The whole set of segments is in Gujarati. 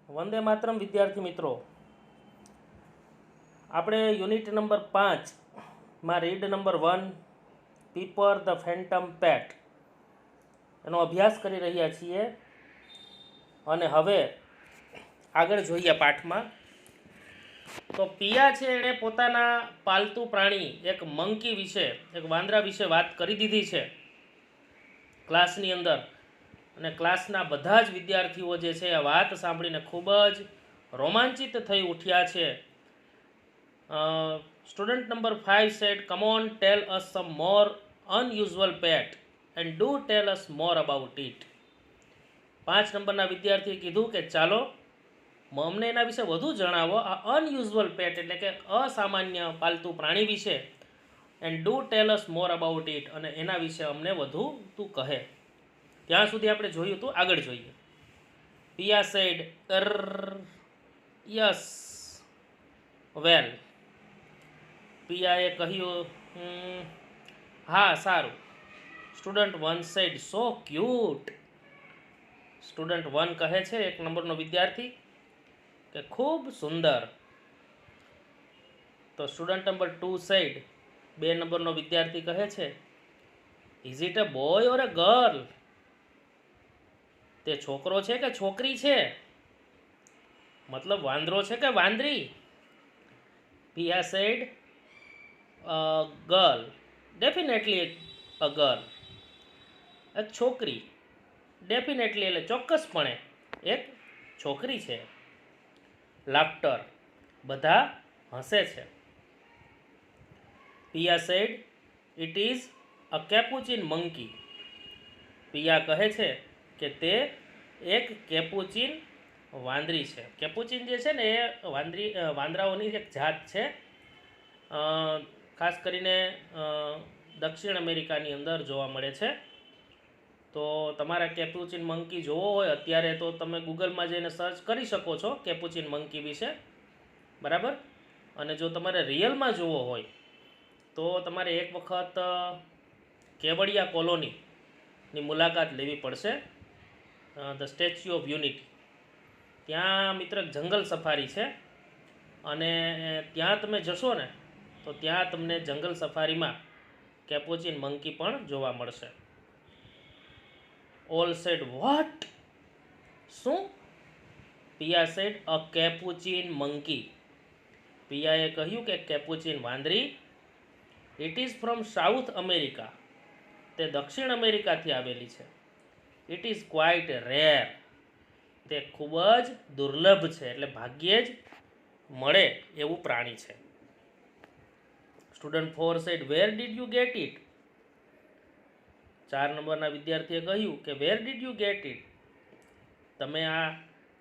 વંદે માતરમ વિદ્યાર્થી મિત્રો, આપણે unit number 5 read number 1 Pepper the phantom pet એનો અભ્યાસ કરી રહ્યા છીએ. અને હવે આગળ જોઈએ પાઠમાં. તો પિયા છે એણે પોતાના પાલતુ પ્રાણી એક મંકી વિશે, એક વાંદરા વિશે વાત કરી દીધી છે ક્લાસની અંદર. અને ક્લાસના બધા જ વિદ્યાર્થીઓ જે છે આ વાત સાંભળીને ખૂબ જ રોમાંચિત થઈ ઉઠ્યા છે. Student number 5 said, come on tell us some more unusual pet and do tell us more about it. 5 નંબરના વિદ્યાર્થીએ કીધું કે ચાલો અમને એના વિશે વધુ જણાવો, આ અનયુઝ્યુઅલ પેટ એટલે કે અસામાન્ય પાલતુ પ્રાણી વિશે. And do tell us more about it, અને એના વિશે અમને વધુ તું કહે. ત્યાં સુધી આપણે જોયું હતું, આગળ જોઈએ. પિયા સેડ, યસ વેલ. પિયાએ કહ્યું, હા સારું. Student 1 said, so cute. Student 1 કહે છે, 1 નંબરનો વિદ્યાર્થી, કે ખૂબ સુંદર. તો સ્ટુડન્ટ નંબર 2 સેડ, 2 નંબરનો વિદ્યાર્થી કહે છે, is it a boy or a girl? તે છોકરો છે કે છોકરી છે? મતલબ વાંદરો છે કે વાંદરી? Pia said, girl, definitely a girl. એક છોકરી, ડેફિનેટલી એટલે ચોક્કસપણે એક છોકરી છે. લાફ્ટર, બધા હસે છે. Pia said, it is a capuchin monkey. Pia કહે છે કે તે એક કેપુચિન વાંદરી છે. કેપુચિન જે છે ને એ વાંદરાઓની એક જાત છે. ખાસ કરીને દક્ષિણ અમેરિકાની અંદર જોવા મળે છે. તો તમારે કેપુચિન મંકી જોવો હોય અત્યારે તો તમે ગૂગલમાં જઈને સર્ચ કરી શકો છો કેપુચિન મંકી વિશે, બરાબર. અને જો તમારે રિયલમાં જોવો હોય તો તમારે એક વખત કેવડિયા કોલોનીની મુલાકાત લેવી પડશે. ધ સ્ટેચ્યુ ઓફ યુનિટી, ત્યાં મિત્ર જંગલ સફારી છે. અને ત્યાં તમે જશો ને તો ત્યાં તમને જંગલ સફારીમાં કેપુચિન મંકી પણ જોવા મળશે. All said, what? શું? પિયા સેડ, અ કેપુચિન મંકી. પિયાએ કહ્યું કે કેપુચિન વાંદરી, it is from South America. તે દક્ષિણ અમેરિકાથી આવેલી છે. It is quite rare. તે ખૂબ જ દુર્લભ છે, એટલે ભાગ્યે જ મળે એવું પ્રાણી છે. Student 4 said, where did you get it? 4 નંબરના વિદ્યાર્થીએ કહ્યું કે where did you get it? તમે આ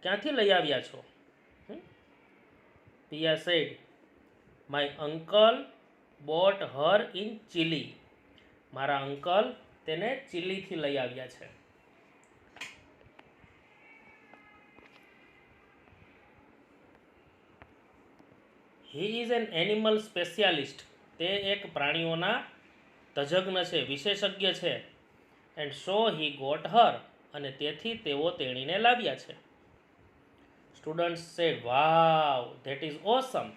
ક્યાંથી લઈ આવ્યા છો? Pia said, my uncle bought her in Chile. મારા અંકલ તેને ચીલીથી લઈ આવ્યા છે. He is an animal specialist. તે એક પ્રાણીઓના તજજ્ઞ છે, વિશેષજ્ઞ છે. એન્ડ સો હી ગોટ હર, અને તેથી તેઓ તેણીને લાવ્યા છે. Student said, wow, that is awesome.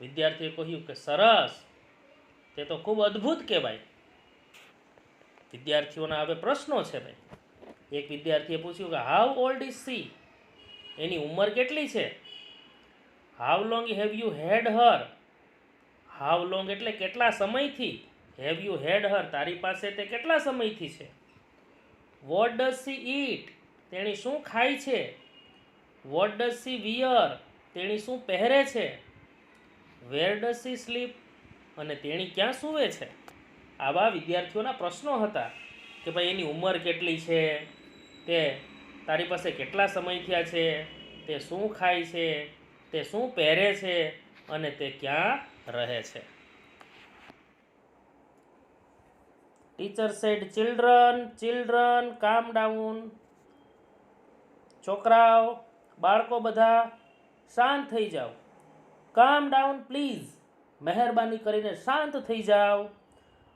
વિદ્યાર્થીએ કહ્યું કે સરસ, તે તો ખૂબ અદ્ભુત કહેવાય. વિદ્યાર્થીઓના હવે પ્રશ્નો છે ભાઈ. એક વિદ્યાર્થીએ પૂછ્યું કે હાઉ ઓલ્ડ ઇઝ સી? એની ઉંમર કેટલી છે? How long have you had Har? How long એટલે કેટલા સમયથી. હેવ યુ હેડ હર, તારી પાસે તે કેટલા સમયથી છે. What does she eat? તેણી શું ખાય છે. What does she wear? તેણી શું પહેરે છે. Where does she sleep? અને તેણી ક્યાં સૂવે છે. આવા વિદ્યાર્થીઓના પ્રશ્નો હતા કે ભાઈ એની ઉંમર કેટલી છે, તે તારી પાસે કેટલા સમય થયા છે, તે શું ખાય છે, તે શું પહેરે છે, અને તે ક્યાં રહે છે. ટીચર સેડ, ચિલ્ડ્રન, ચિલ્ડ્રન, કામ ડાઉન. છોકરાઓ, બાળકો બધા શાંત થઈ જાઓ. કામ ડાઉન પ્લીઝ. મહેરબાની કરીને શાંત થઈ જાઓ.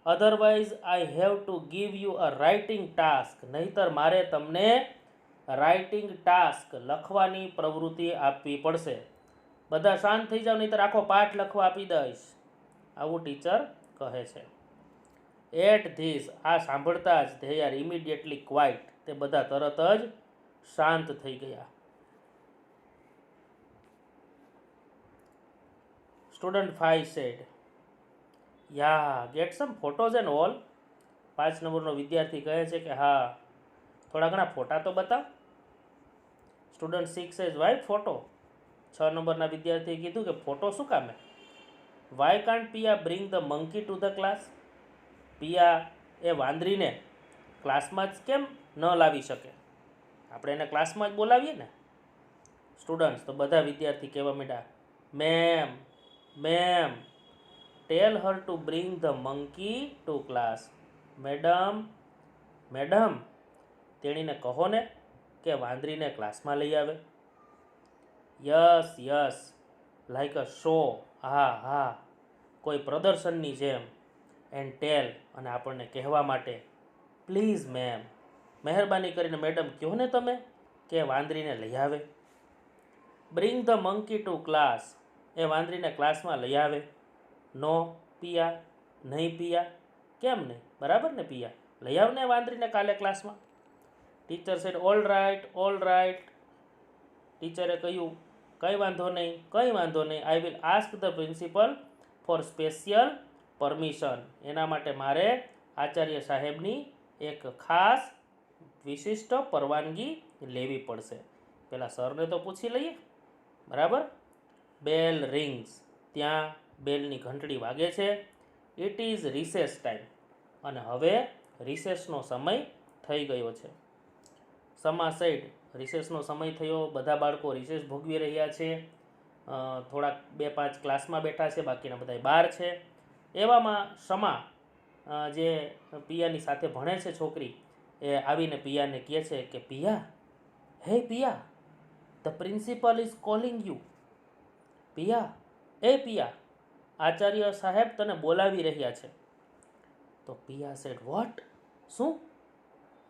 Otherwise I have to give you a writing task, નહીતર મારે તમને રાઇટિંગ ટાસ્ક લખવાની પ્રવૃત્તિ આપવી પડશે. બધા શાંત થઈ જાવ, નહીતર આખો પાઠ લખવા આપી દઈશ, આવું ટીચર કહે છે. એટ ધીસ, આ સાંભળતા જ ધે આર ઇમિડિયેટલી ક્વાઇટ, તે બધા તરત જ શાંત થઈ ગયા. Student 5 said, yeah get some photos and all. 5 નંબરનો વિદ્યાર્થી કહે છે કે હા, થોડા ઘણા ફોટા તો બતાવ. Student 6 says why photo. 6 નંબરના વિદ્યાર્થીએ કીધું કે ફોટો શું કામે. Why can't Pia bring the monkey to the class. Pia એ વાંદરીને ક્લાસમાં જ કેમ ન લાવી શકે, આપણે એને ક્લાસમાં જ બોલાવીએ ને. સ્ટુડન્ટ્સ, તો બધા વિદ્યાર્થી કહેવા માંડ્યા, ma'am ma'am tell her to bring the monkey to class. Madam madam તેણીને કહો ને કે વાંદરીને ક્લાસમાં લઈ આવે. Yes yes like a show, હા હા કોઈ પ્રદર્શનની જેમ. એન્ડ ટેલ, અને આપણને કહેવા માટે, પ્લીઝ મેમ, મહેરબાની કરીને મેડમ કહો ને તમે કે વાંદરીને લઈ આવે. Bring the monkey to class, એ વાંદરીને ક્લાસમાં લઈ આવે. નો પિયા, નહીં પિયા, કેમ નહીં, બરાબર ને પિયા, લઈ આવને વાંદરીને કાલે ક્લાસમાં. Teacher said all right all right. ટીચરે કહ્યું કંઈ વાંધો નહીં કંઈ વાંધો નહીં, I will ask the principal for special permission. એના માટે મારે આચાર્ય સાહેબની એક ખાસ વિશિષ્ટ પરવાનગી લેવી પડશે. પેલા સરને તો પૂછી લઈએ, બરાબર. બેલ રિંગ્સ, ત્યાં બેલની ઘંટડી વાગે છે. ઇટ ઇઝ રિસેસ ટાઈમ, અને હવે રિસેસનો સમય થઈ ગયો છે. સમા સેડ, રિસેસનો સમય થયો, બધા બાળકો રિસેસ ભોગવી રહ્યા છે. થોડાક 2-5 ક્લાસમાં બેઠા છે, બાકીના બધા બહાર છે. એવામાં સમા, જે પિયાની સાથે ભણે છે છોકરી, એ આવીને પિયાને કહે છે કે Pia, hey Pia, the principal is calling you. Pia, એ પિયા, આચાર્ય સાહેબ તને બોલાવી રહ્યા છે. તો પિયા સેડ વોટ, શું,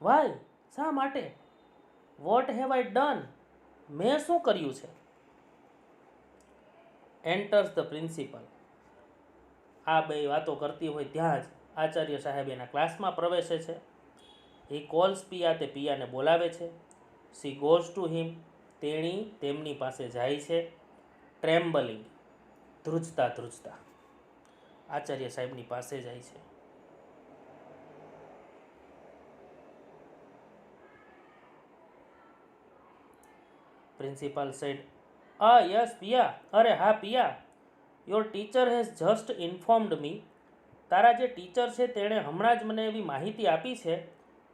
વાય, શા માટે, વોટ હેવ આઈ ડન, મેં શું કર્યું છે. એન્ટર્સ ધ પ્રિન્સિપલ, આ બે વાતો કરતી હોય ત્યાં જ આચાર્ય સાહેબ એના ક્લાસમાં પ્રવેશે છે. હી કોલ્સ પિયા, તે પિયાને બોલાવે છે. સી ગોઝ ટુ હિમ, તેણી તેમની પાસે જાય છે. ટ્રેમ્બલિંગ, ધ્રુજતા ધ્રુજતા આચાર્ય સાહેબની પાસે જાય છે. પ્રિન્સિપાલ સેડ, યસ પિયા, અરે હા Pia, your teacher has just informed me, તારા જે ટીચર છે તેણે હમણાં જ મને એવી માહિતી આપી છે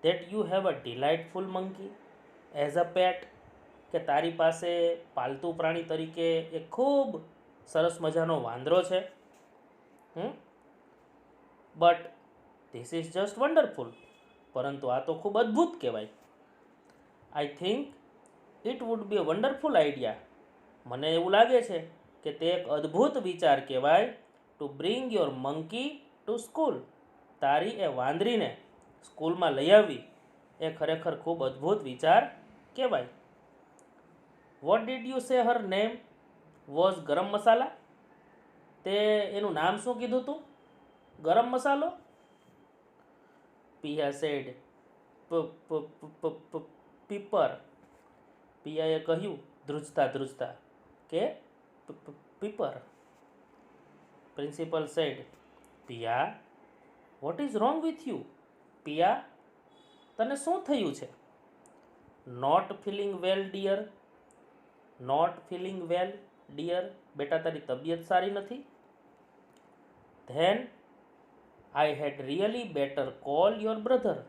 that you have a delightful monkey as a pet, કે તારી પાસે પાલતુ પ્રાણી તરીકે એક ખૂબ સરસ મજાનો વાંદરો છે. But this is just wonderful, પરંતુ આ તો ખૂબ અદ્ભુત કહેવાય. I think it would be a wonderful idea, મને એવું લાગે છે કે તે એક અદ્ભુત વિચાર કહેવાય. To bring your monkey to school, તારી એ વાંદરીને સ્કૂલમાં લઈ આવવી એ ખરેખર ખૂબ અદ્ભુત વિચાર કહેવાય. What did you say Har name was ગરમ મસાલા, તે એનું નામ શું કીધું તું, ગરમ મસાલો. પિયા સેડ પીપર, પિયાએ કહ્યું ધ્રુજતા ધ્રુજતા કે Pepper. Principal said, Piya what is wrong with you, Piya તને શું થયું છે. Not feeling well dear, not feeling well dear, બેટા તારી તબિયત સારી નથી. Then I had really better call your brother,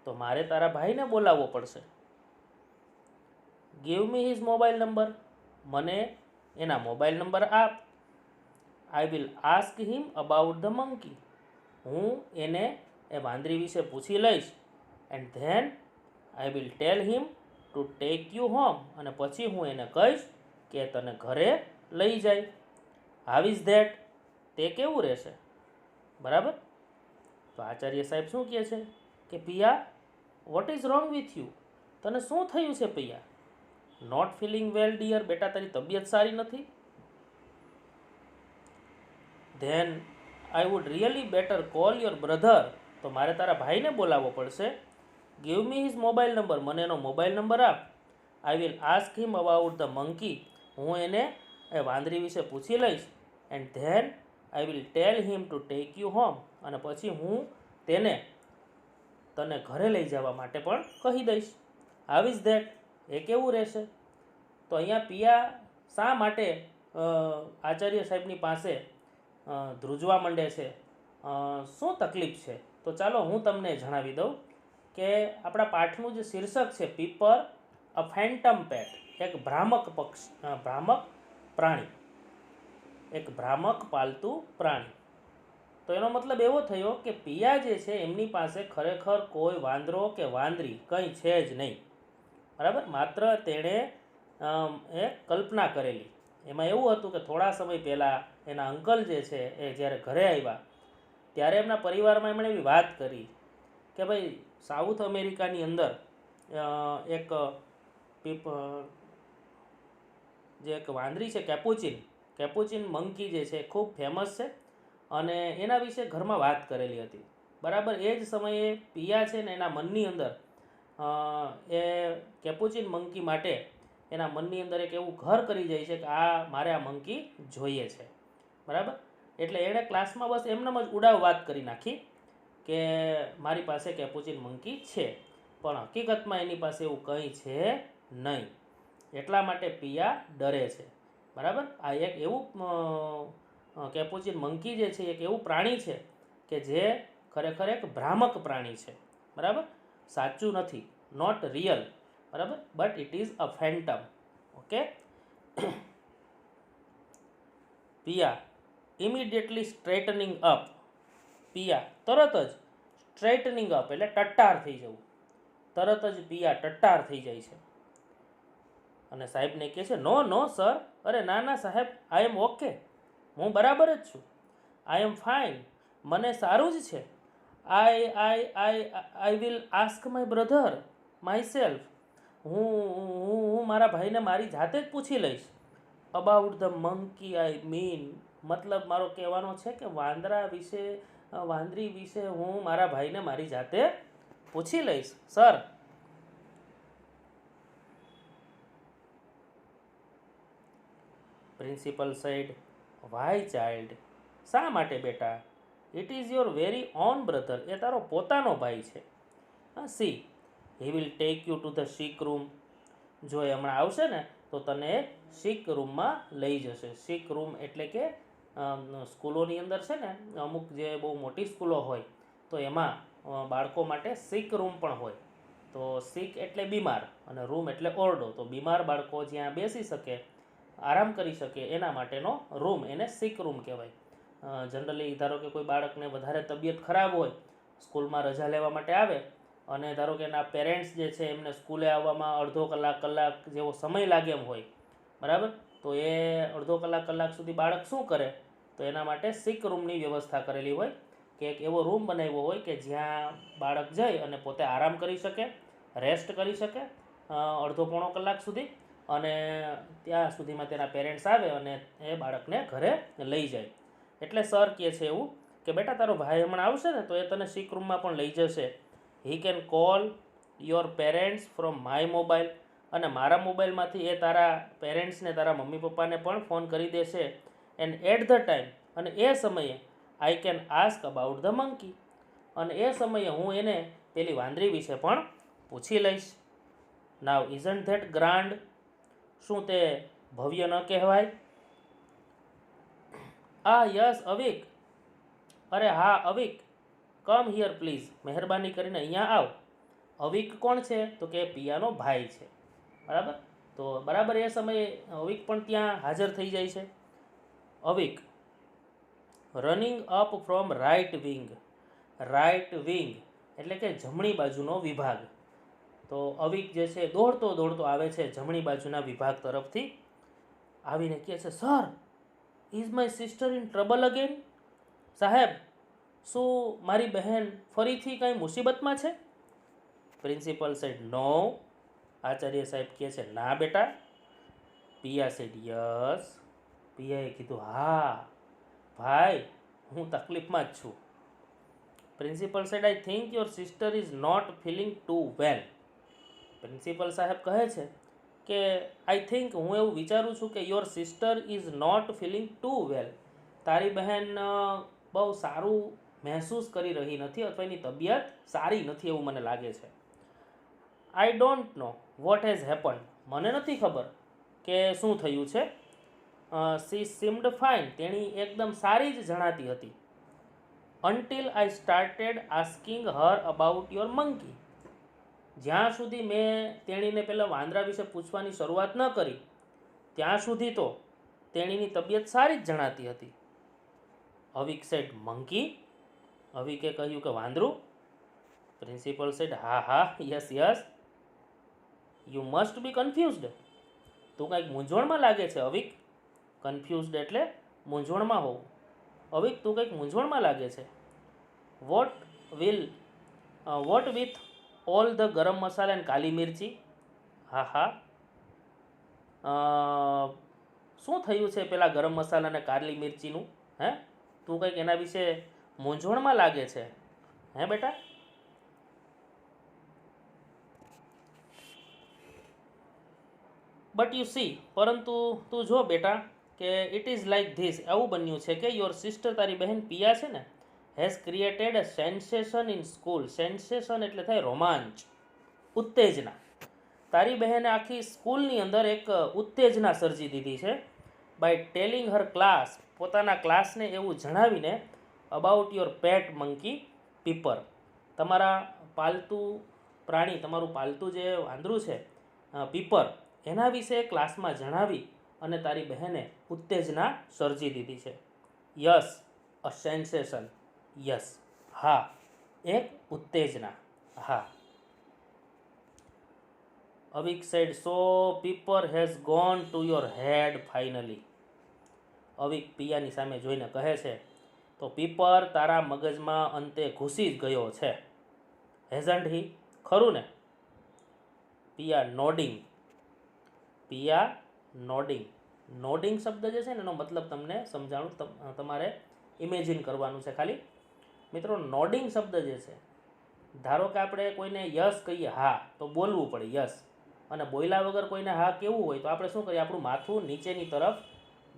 તો મારે તારા ભાઈને બોલાવવો પડશે. Give me his mobile number, મને એના મોબાઈલ નંબર આપ. I will ask him about the monkey, હું એને એ વાંદરી વિશે પૂછી લઈશ. And then I will tell him to tech you home, અને પછી હું એને કહીશ કે તને ઘરે લઈ જાય. હાવ ઇઝ ધેટ, તે કેવું રહેશે, બરાબર. તો આચાર્ય સાહેબ શું કહે છે કે Piya, what is wrong with you? તને શું થયું છે Piya? Not feeling well dear, બેટા તારી તબિયત સારી નથી? Then I would really better call your brother, તો મારે તારા ભાઈને બોલાવવો પડશે. Give me his mobile number, મને એનો મોબાઈલ નંબર આપ. I will ask him about the monkey, હું એને એ વાંદરી વિશે પૂછી લઈશ. And then I will tell him to tech you home, અને પછી હું તને ઘરે લઈ જવા માટે પણ કહી દઈશ. હાવ ઇઝ ધેટ, એ કેવું રહેશે? તો અહીંયા પિયા શા માટે આચાર્ય સાહેબની પાસે ધ્રુજવા માંડે છે, શું તકલીફ છે? તો ચાલો હું તમને જણાવી દઉં કે આપણા પાઠનું જે શીર્ષક છે પીપર અ ફેન્ટમ પેટ, એક ભ્રામક પ્રાણી, એક ભ્રામક પાલતું પ્રાણી. તો એનો મતલબ એવો થયો કે પિયા જે છે એમની પાસે ખરેખર કોઈ વાંદરો કે વાંદરી કંઈ છે જ નહીં, બરાબર. માત્ર તેણે એ કલ્પના કરેલી. એમાં એવું હતું કે થોડા સમય પહેલાં એના અંકલ જે છે એ જ્યારે ઘરે આવ્યા ત્યારે એમના પરિવારમાં એમણે એવી વાત કરી કે ભાઈ સાઉથ અમેરિકાની અંદર એક જે એક વાંદરી છે કેપુચિન મંકી જે છે ખૂબ ફેમસ છે, અને એના વિશે ઘરમાં વાત કરેલી હતી, બરાબર. એ જ સમયે પિયા છે ને એના મનની અંદર એ કેપુચિન મંકી માટે એના મનની અંદર એક એવું ઘર કરી જાય છે કે મારે આ મંકી જોઈએ છે, બરાબર. એટલે એણે ક્લાસમાં બસ એમનેમ જ ઉડાવ વાત કરી નાખી કે મારી પાસે કેપુચિન મંકી છે, પણ હકીકતમાં એની પાસે એવું કંઈ છે નહીં. એટલા માટે પિયા ડરે છે, બરાબર. આ એક એવું કેપુચિન મંકી જે છે એક એવું પ્રાણી છે કે જે ખરેખર એક ભ્રામક પ્રાણી છે, બરાબર. સાચું નથી, નોટ રિયલ, બરાબર, but it is a phantom. Okay. Piya immediately straightening up, Piya તરત જ સ્ટ્રેટનિંગ અપ એટલે ટટ્ટાર થઈ જવું, તરત જ પિયા ટટ્ટાર થઈ જાય છે અને સાહેબને કહે છે નો સર, અરે ના સાહેબ, આઈ એમ ઓકે, હું બરાબર જ છું, આઈ એમ ફાઇન, મને સારું જ છે. આઈ will ask my brother my self, હું મારા ભાઈને મારી જાતે જ પૂછી લઈશ. About the monkey I mean, મતલબ મારો કહેવાનો છે કે વાંદરી વિશે હું મારા ભાઈને મારી જાતે પૂછી લઈશ sir. Principal said, why child, શા માટે બેટા? It is your very own brother, એ તારો પોતાનો ભાઈ છે. See, he will take you to the sick room, જો એ હમણાં આવશે ને તો તને સિક રૂમમાં લઈ જશે. સિક રૂમ એટલે કે સ્કૂલોની અંદર છે ને અમુક જે બહુ મોટી સ્કૂલો હોય તો એમાં બાળકો માટે સિક રૂમ પણ હોય. તો સિક એટલે બીમાર અને રૂમ એટલે ઓરડો, તો બીમાર બાળકો જ્યાં બેસી શકે, આરામ કરી શકે એના માટેનો રૂમ, એને સિક રૂમ કહેવાય. જનરલી ધારો કે કોઈ બાળકને વધારે તબિયત ખરાબ હોય, સ્કૂલમાં રજા લેવા માટે આવે અને ધારો કે એના પેરેન્ટ્સ જે છે એમને સ્કૂલે આવવામાં અડધો કલાક જેવો સમય લાગે એમ હોય, બરાબર. તો એ અડધો કલાક સુધી બાળક શું કરે? તો એના માટે સિક રૂમની વ્યવસ્થા કરેલી હોય કે એક એવો રૂમ બનાવ્યો હોય કે જ્યાં બાળક જઈ અને પોતે આરામ કરી શકે, રેસ્ટ કરી શકે અડધો પોણો કલાક સુધી, અને ત્યાં સુધીમાં તેના પેરેન્ટ્સ આવે અને એ બાળકને ઘરે લઈ જાય. એટલે સર કહે છે એવું કે બેટા તારો ભાઈ હમણાં આવશે ને તો એ તને સિક રૂમમાં પણ લઈ જશે. He can call your parents from my mobile, અને મારા મોબાઈલમાંથી એ તારા પેરેન્ટ્સને, તારા મમ્મી પપ્પાને પણ ફોન કરી દેશે. એન્ડ એટ ધ ટાઈમ, અને એ સમયે I can ask about the monkey, અને એ સમયે હું એને પેલી વાંદરી વિશે પણ પૂછી લઈશ. નાવ ઇઝન્ટ ધેટ ગ્રાન્ડ, શું તે ભવ્ય ન કહેવાય? યસ અવિક, અરે હા અવિક, કમ હિયર પ્લીઝ, મહેરબાની કરીને અહીંયા આવ. અવિક કોણ છે? તો કે પિયાનો ભાઈ છે, બરાબર. તો બરાબર એ સમયે અવિક પણ ત્યાં હાજર થઈ જાય છે. Avik running up from right wing એટલે કે જમણી બાજુનો વિભાગ. તો અવિક જે છે દોડતો આવે છે જમણી બાજુના વિભાગ તરફથી, આવીને કહે છે sir, is my sister in trouble again? સાહેબ, શું મારી બહેન ફરીથી કંઈ મુસીબતમાં છે? Principal said no. આચાર્ય સાહેબ કહે છે ના બેટા. પિયા સેડ યસ. પિયાએ કીધું હા ભાઈ, હું તકલીફમાં જ છું. Principal said I think your sister is not feeling too well. Principal સાહેબ કહે છે કે આઈ થિંક, હું એવું વિચારું છું કે your sister is not feeling too well. તારી બહેન બહુ સારું મહેસૂસ કરી રહી નથી અથવા એની તબિયત સારી નથી એવું મને લાગે છે. I don't know what has happened. મને નથી ખબર કે શું થયું છે. C seemed fine. તેણી એકદમ સારી જ જણાતી હતી. Until I started asking Har about your monkey. જ્યાં સુધી મેં તેણીને પહેલાં વાંદરા વિશે પૂછવાની શરૂઆત ન કરી ત્યાં સુધી તો તેણીની તબિયત સારી જ જણાતી હતી. Avik sad monkey. અવિકે કહ્યું કે વાંદરું. પ્રિન્સિપલ સેડ હા હા, yes yes. You must be confused. તું કાંઈક મૂંઝવણમાં લાગે છે અવિક. કન્ફ્યુઝડ એટલે મૂંઝવણમાં હોવું. અવિક, તું કંઈક મૂંઝવણમાં લાગે છે. વોટ વિથ ઓલ ધ ગરમ મસાલા એન્ડ કાલી મિર્ચી. હા હા. શું થયું છે પેલા ગરમ મસાલા અને કાલી મિર્ચીનું? હે, તું કંઈક એના વિશે મૂંઝવણમાં લાગે છે હે બેટા? બટ યુ સી, પરંતુ તું જો બેટા કે ઇટ ઇઝ લાઇક ધીસ. એવું બન્યું છે કે યોર સિસ્ટર, તારી બહેન પિયા છે ને, has created a sensation in school. Sensation એટલે થાય રોમાંચ, ઉત્તેજના. તારી બહેને આખી સ્કૂલની અંદર એક ઉત્તેજના સર્જી દીધી છે બાય ટેલિંગ હર ક્લાસ. પોતાના ક્લાસને એવું જણાવીને અબાઉટ યોર પેટ મંકી પીપર. તમારા પાલતુ પ્રાણી, તમારું પાલતું જે વાંદરું છે પીપર, એના વિશે ક્લાસમાં જણાવી અને તારી બહેને ઉત્તેજના સર્જી દીધી છે. યસ, અ સેન્સેશન. યસ, હા, એક ઉત્તેજના. હા. Avik said so Pepper has gone to your head finally. Avik પિયાની સામે જોઈને કહે છે તો પીપર તારા મગજમાં અંતે ઘૂસી જ ગયો છે. હેઝન્ટ હી, ખરું ને? પિયા નોડિંગ. પિયા નોડિંગ. નોડિંગ શબ્દ જે છે ને એનો મતલબ તમને સમજાણું, તમારે ઇમેજિન કરવાનું છે ખાલી. મિત્રો, નોડિંગ શબ્દ જે છે, ધારો કે આપણે કોઈને યસ કહીએ, હા, તો બોલવું પડે યસ. અને બોલ્યા વગર કોઈને હા કેવું હોય તો આપણે શું કરીએ? આપણું માથું નીચેની તરફ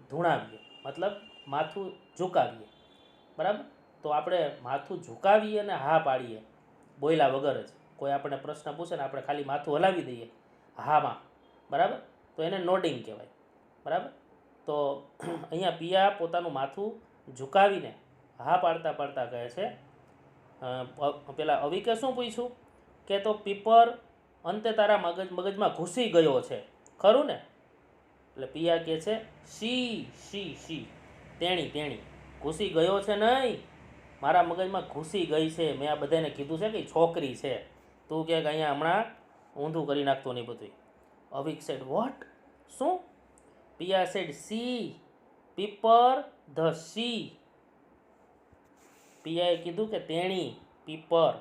ધૂણાવીએ, મતલબ માથું ઝુકાવીએ. બરાબર? તો આપણે માથું ઝુકાવીએ અને હા પાડીએ બોલ્યા વગર જ. કોઈ આપણે પ્રશ્ન પૂછે ને આપણે ખાલી માથું હલાવી દઈએ હામાં, બરાબર, તો એને નોડિંગ કહેવાય. બરાબર? તો અહીંયા પિયા પોતાનું માથું ઝુકાવીને હા પાડતા પાડતા કહે છે, પેલા અવિકે શું પૂછ્યું કે તો પીપર અંતે તારા મગજમાં ઘૂસી ગયો છે, ખરું ને? એટલે પિયા કહે છે શી. તેણી ઘૂસી ગયો છે નહીં, મારા મગજમાં ઘૂસી ગઈ છે. મેં આ બધાને કીધું છે કે છોકરી છે. તું કે અહીંયા હમણાં ઊંધું કરી નાખતો નહીં બધું. Avik said what? શું? પિયા said she Pepper the she. પિયાએ કીધું કે તેણી, પીપર,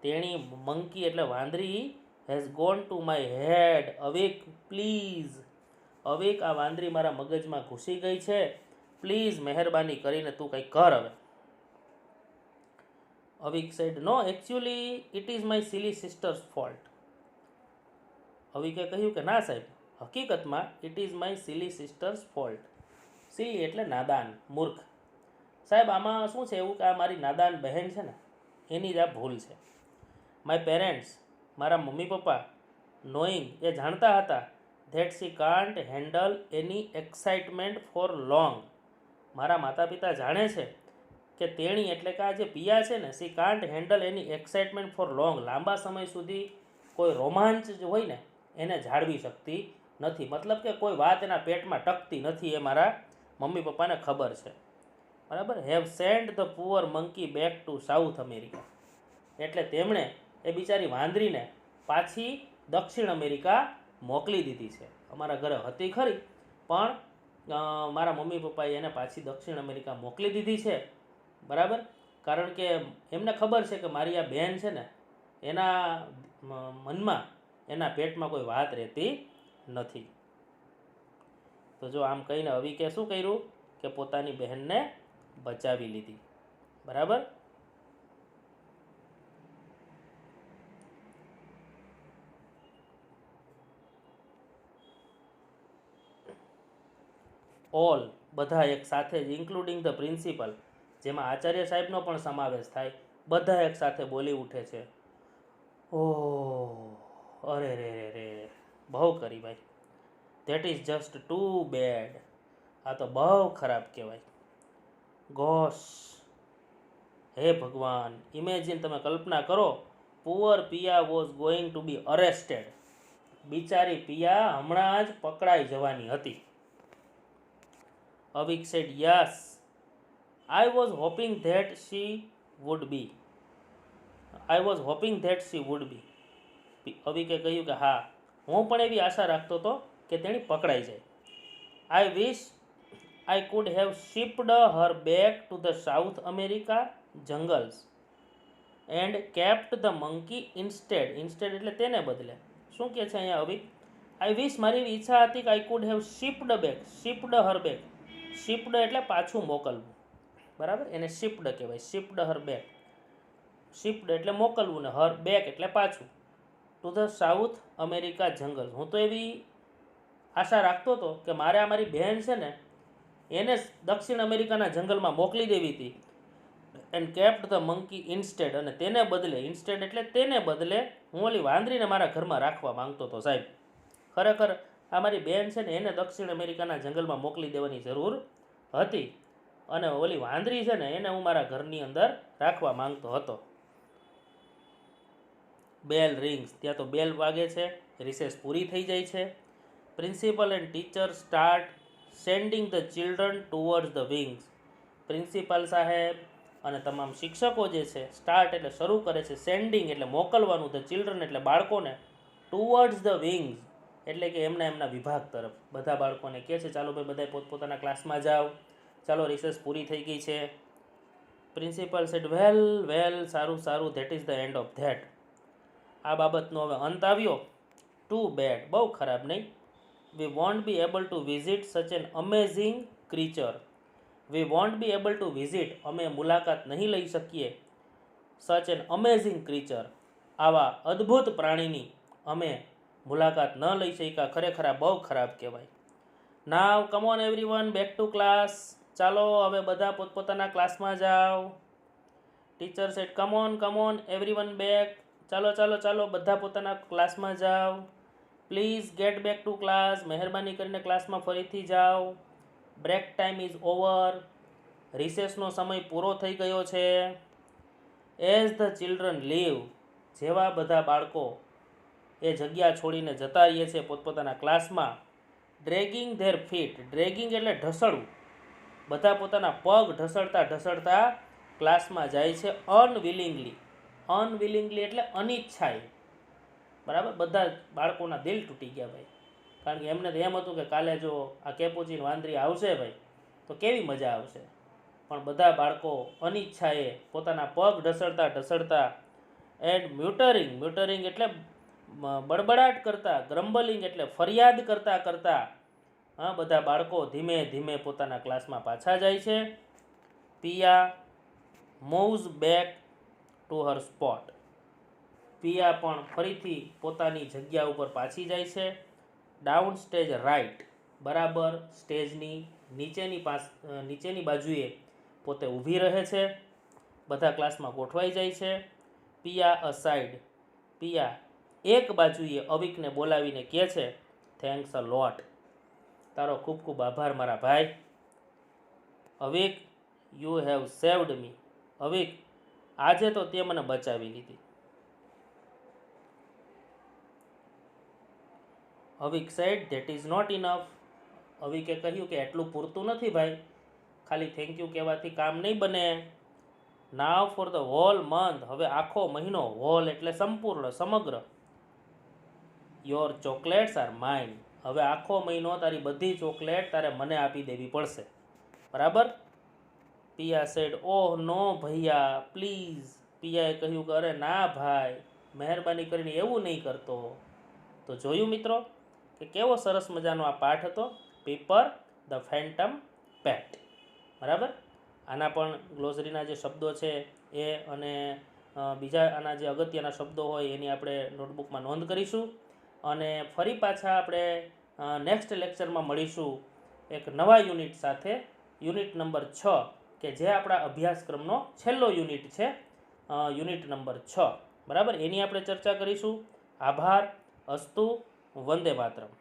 તેણી મંકી એટલે વાંદરી, has gone to my head. Avik please. Avik, આ વાંદરી મારા મગજમાં ઘૂસી ગઈ છે, પ્લીઝ મહેરબાની કરીને તું કંઈક કર હવે. Avik said no, actually it is my silly sister's fault. અવિકે કહ્યું કે ના સાહેબ, હકીકતમાં it is my silly sister's fault. Silly એટલે નાદાન, મૂર્ખ. સાહેબ, આમાં શું છે એવું કે આ મારી નાદાન બહેન છે ને એની જ આ ભૂલ છે. માય પેરેન્ટ્સ, મારા મમ્મી પપ્પા, નોઈંગ, એ જાણતા હતા that she can't handle any excitement four long. મારા માતા પિતા જાણે છે કે તેણી એટલે કે આ જે પિયા છે ને, C can't handle any excitement four long, લાંબા સમય સુધી કોઈ રોમાંચ જ હોય ને એને જાળવી શકતી નથી. મતલબ કે કોઈ વાત એના પેટમાં ટકતી નથી, એ મારા મમ્મી પપ્પાને ખબર છે. બરાબર? Have send the poor monkey back to south America. એટલે તેમણે એ બિચારી વાંદરીને પાછી દક્ષિણ અમેરિકા મોકલી દીધી છે. અમારા ઘરે હતી ખરી, પણ મારા મમ્મી પપ્પાએ એને પાછી દક્ષિણ અમેરિકા મોકલી દીધી છે. બરાબર? કારણ કે એમને ખબર છે કે મારી આ બહેન છે ને એના મનમાં એના પેટમાં કોઈ વાત રહેતી નથી. તો જો આમ કહીને અવિકે શું કર્યું કે પોતાની બહેનને બચાવી લીધી. બરાબર. ઓલ બધા એક સાથે જ, ઇન્ક્લુડિંગ ધ પ્રિન્સિપલ, જેમાં આચાર્ય સાહેબનો પણ સમાવેશ થાય, બધા એક સાથે બોલી ઉઠે છે, ઓહ, અરે રે રે રે, બહુ કરી ભાઈ, that is just too bad, આ તો બહુ ખરાબ કહેવાય. ગોશ, હે ભગવાન, ઇમેજિન, તમે કલ્પના કરો, poor Piya was going to be arrested, બિચારી પિયા હમણાં જ પકડાઈ જવાની હતી. Avik said yes, I was hoping that she would be, I was hoping that she would be. અવિકે કહ્યું કે હા, હું પણ એવી આશા રાખતો હતો કે તેણી પકડાઈ જાય. I wish I could have shipped her back to the South America jungles and kept the monkey instead. Instead એટલે તેને બદલે. શું કહે છે અહીંયા અવિક? આઈ વિશ, મારી એવી ઈચ્છા હતી કે I could have shipped back, shipped her back, shipped એટલે પાછું મોકલવું. બરાબર, એને શિપ્ડ કહેવાય, શિપ્ડ હર બેક. શિપ્ડ એટલે મોકલવું ને હર બેક એટલે પાછું. ટુ ધ સાઉથ અમેરિકા જંગલ, હું તો એવી આશા રાખતો હતો કે મારે આ મારી બહેન છે ને એને દક્ષિણ અમેરિકાના જંગલમાં મોકલી દેવી હતી. And kept the monkey instead, અને તેને બદલે, ઇન્સ્ટેડ એટલે તેને બદલે, હું ઓલી વાંદરીને મારા ઘરમાં રાખવા માંગતો હતો સાહેબ. ખરેખર આ મારી બહેન છે ને એને દક્ષિણ અમેરિકાના જંગલમાં મોકલી દેવાની જરૂર હતી, અને ઓલી વાંદરી છે ને એને હું મારા ઘરની અંદર રાખવા માંગતો હતો. બેલ રિંગ્સ, ત્યાં તો બેલ વાગે છે, રિસેસ પૂરી થઈ જાય છે. Principal and teacher start sending the children towards the wings. Principal સાહેબ અને તમામ શિક્ષકો જે છે, સ્ટાર્ટ એટલે શરૂ કરે છે, સેન્ડિંગ એટલે મોકલવાનું, ધ ચિલ્ડ્રન એટલે બાળકોને, ટુવર્ડ્સ ધ વિંગ્સ એટલે કે એમના વિભાગ તરફ. બધા બાળકોને કહે છે ચાલો ભાઈ બધા પોતપોતાના ક્લાસમાં જાઓ, ચાલો રિસેસ પૂરી થઈ ગઈ છે. પ્રિન્સિપલ સેડ વેલ વેલ, સારું સારું, that is the end of that. આ બાબતનો હવે અંત આવ્યો. ટુ બેડ, બહુ ખરાબ નહીં. We won't be able to visit such an amazing creature. We won't be able to visit, અમે મુલાકાત નહીં લઈ શકીએ, સચ એન અમેઝિંગ ક્રીચર, આવા અદ્ભુત પ્રાણીની અમે મુલાકાત ન લઈ શક્યા. ખરેખર આ બહુ ખરાબ કહેવાય. Now come on everyone, back to class. ચાલો હવે બધા પોતપોતાના ક્લાસમાં જાઓ. Teacher said come on everyone back. ચાલો ચાલો ચાલો બધા પોતાના ક્લાસમાં જાઓ. Please get back to class, મહેરબાની કરીને ક્લાસમાં ફરીથી જાઓ. બ્રેક ટાઈમ ઇઝ ઓવર, રિસેસનો સમય પૂરો થઈ ગયો છે. એઝ ધ ચિલ્ડ્રન લીવ, જેવા બધા બાળકો એ જગ્યા છોડીને જતા રહીએ છે પોતપોતાના ક્લાસમાં. ડ્રેગિંગ ધેર ફીટ, ડ્રેગિંગ એટલે ઢસડવું, બધા પોતાના પગ ઢસડતા ઢસડતા ક્લાસમાં જાય છે. અનવિલિંગલી, અનવિલિંગલી એટલે અનિચ્છાએ. બરાબર, બધા બાળકોના દિલ તૂટી ગયા ભાઈ, કારણ કે એમને તો એમ હતું કે કાલે જો આ કેપુચીન વાંદરી આવશે ભાઈ તો કેવી મજા આવશે, પણ બધા બાળકો અનિચ્છાએ પોતાના પગ ઢસડતા ઢસડતા, એન્ડ મ્યુટરિંગ, મ્યુટરિંગ એટલે બડબડાટ કરતા, ગ્રમ્બલિંગ એટલે ફરિયાદ કરતા કરતા, હા, બધા બાળકો ધીમે ધીમે પોતાના ક્લાસમાં પાછા જાય છે. Piya moves back to her spot, Piya પણ ફરીથી પોતાની જગ્યા ઉપર પાછી જાય છે. ડાઉન સ્ટેજ રાઇટ, બરાબર સ્ટેજની નીચેની બાજુએ પોતે ઊભી રહે છે. બધા ક્લાસમાં ગોઠવાઈ જાય છે. પિયા અસાઇડ, પિયા એક બાજુએ અવિકને બોલાવીને કહે છે થેન્ક્સ અ લોટ, તારો ખૂબ ખૂબ આભાર મારા ભાઈ. Avik, you have saved me, Avik આજે તો તે મને બચાવી લીધી. Avik said that is not enough, અવિકે કહ્યું કે એટલું પૂરતું નથી ભાઈ, ખાલી થેન્ક યુ કહેવાથી કામ નહીં બને. નાવ ફોર ધ હોલ મંથ, હવે આખો મહિનો, હોલ એટલે સંપૂર્ણ, સમગ્ર. યોર ચોકલેટ્સ આર માઇન, હવે આખો મહિનો તારી બધી ચોકલેટ તારે મને આપી દેવી પડશે. બરાબર. પિયા sad oh no Bhaiya please. પિયાએ કહ્યું કે અરે ના ભાઈ, મહેરબાની કરીને એવું નહીં કરતો. તો જોયું મિત્રો કે કેવો સરસ મજાનો આ પાઠ હતો, પીપર ધ ફેન્ટમ પેટ. બરાબર. આના પણ ગ્લોસરીના જે શબ્દો છે એ અને બીજા આના જે અગત્યના શબ્દો હોય એની આપણે નોટબુકમાં નોંધ કરીશું. અને ફરી પાછા આપણે નેક્સ્ટ લેક્ચરમાં મળીશું એક નવા યુનિટ સાથે, યુનિટ નંબર 6, કે જે આપણા અભ્યાસક્રમનો છેલ્લો યુનિટ છે, યુનિટ નંબર 6. બરાબર, એની આપણે ચર્ચા કરીશું. આભાર. અસ્તુ. વંદે માતરમ.